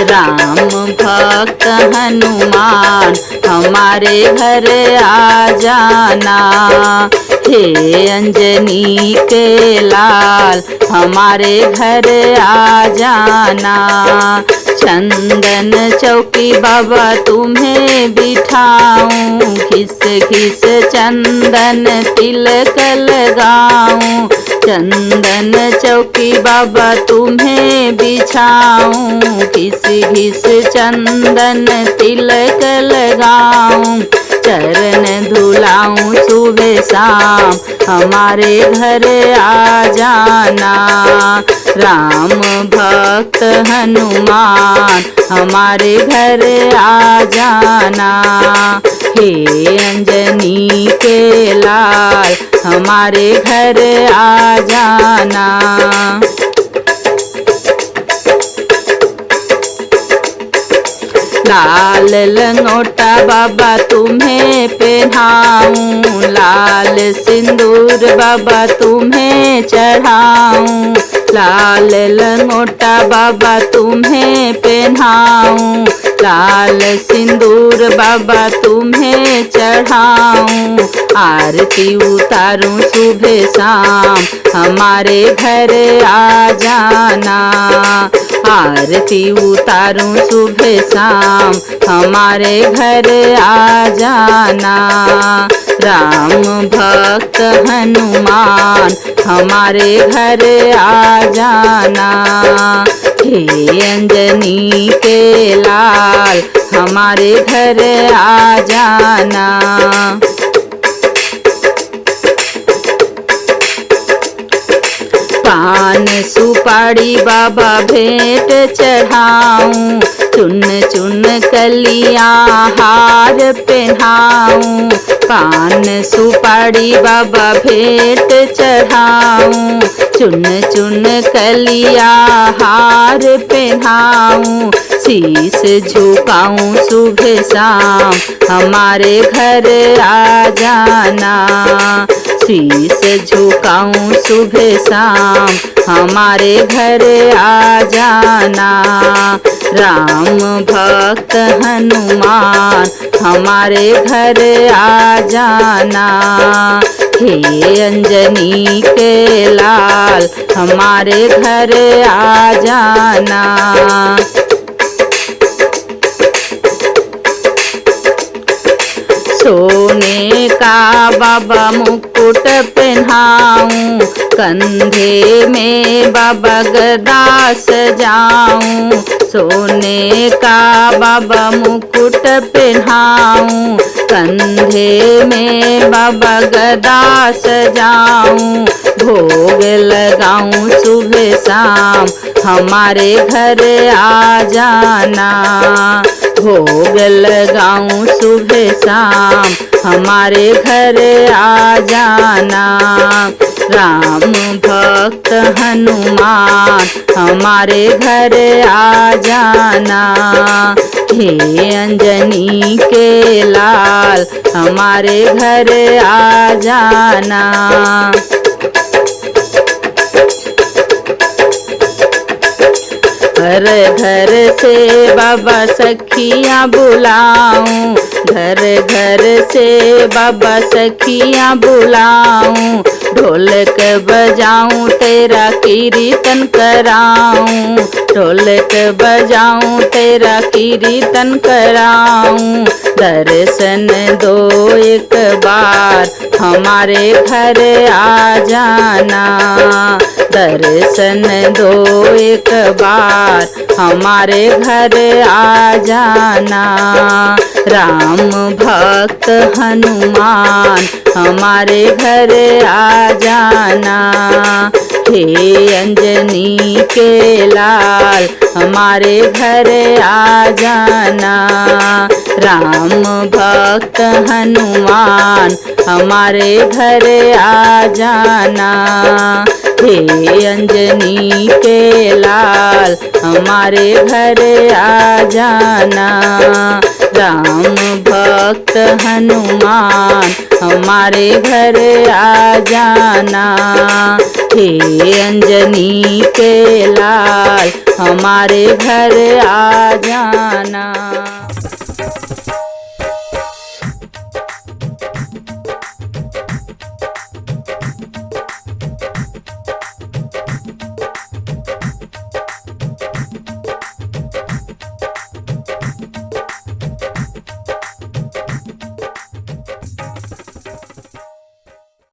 राम भक्त हनुमान हमारे घर आ जाना। हे अंजनी के लाल हमारे घर आ जाना। चंदन चौकी बाबा तुम्हें बिठाऊं, घिस घिस चंदन तिलक लगाऊं। चंदन चौकी बाबा तुम्हें बिछाऊं, घिस घिस चंदन तिलक लगाऊं। चरण धुलाऊं सुबह शाम हमारे घर आ जाना। राम भक्त हनुमान हमारे घर आ जाना। हे अंजनी के लाल हमारे घर आ जाना। लाल लंगोटा बाबा तुम्हें पहनाऊं, लाल सिंदूर बाबा तुम्हें चढ़ाऊं। लाल लंगोटा बाबा तुम्हें पहनाऊं, लाल सिंदूर बाबा तुम्हें चढ़ाऊं। आरती उतारूं सुबह शाम हमारे घर आ जाना। आरती उतारूं सुबह शाम हमारे घर आ जाना। राम भक्त हनुमान हमारे घर आ जाना। हे अंजनी के लाल हमारे घर आ जाना। पान सुपारी बाबा भेंट चढ़ाऊं, चुन चुन कलियां हार पहनाऊं। पान सुपारी बाबा भेंट चढ़ाऊं, चुन चुन कलियां हार पहनाऊं। शीश झुकाऊं सुबह शाम हमारे घर आ जाना। शीश झुकाऊं सुबह शाम हमारे घर आ जाना। राम भक्त हनुमान हमारे घर आ जाना। हे अंजनी के लाल हमारे घर आ जाना। सोने का बाबा मुकुट पहनाऊं, कंधे में बाबा गदा सजाऊं। सोने का बाबा मुकुट पहनाऊं, कंधे में बाबा गदा सजाऊं। भोग लगाऊं सुबह शाम हमारे घर आ जाना। भोग लगाऊं सुबह शाम हमारे घर आ जाना। राम भक्त हनुमान हमारे घर आ जाना। हे अंजनी के लाल हमारे घर आ जाना। घर घर से बाबा सखियाँ बुलाऊं, घर घर से बाबा सखियाँ बुलाऊं। ढोलक बजाऊं तेरा कीर्तन कराऊं, ढोलक बजाऊं तेरा कीर्तन कराऊं। दर्शन दो एक बार हमारे घर आ जाना। दर्शन दो एक बार हमारे घर आ जाना। राम भक्त हनुमान हमारे घर आ जाना। हे अंजनी के लाल हमारे घर आ जाना। राम भक्त हनुमान हमारे घर आ जाना। हे अंजनी के लाल हमारे घर आ जाना। राम भक्त हनुमान हमारे घर आ जाना। हे अंजनी के लाल हमारे घर आ जाना।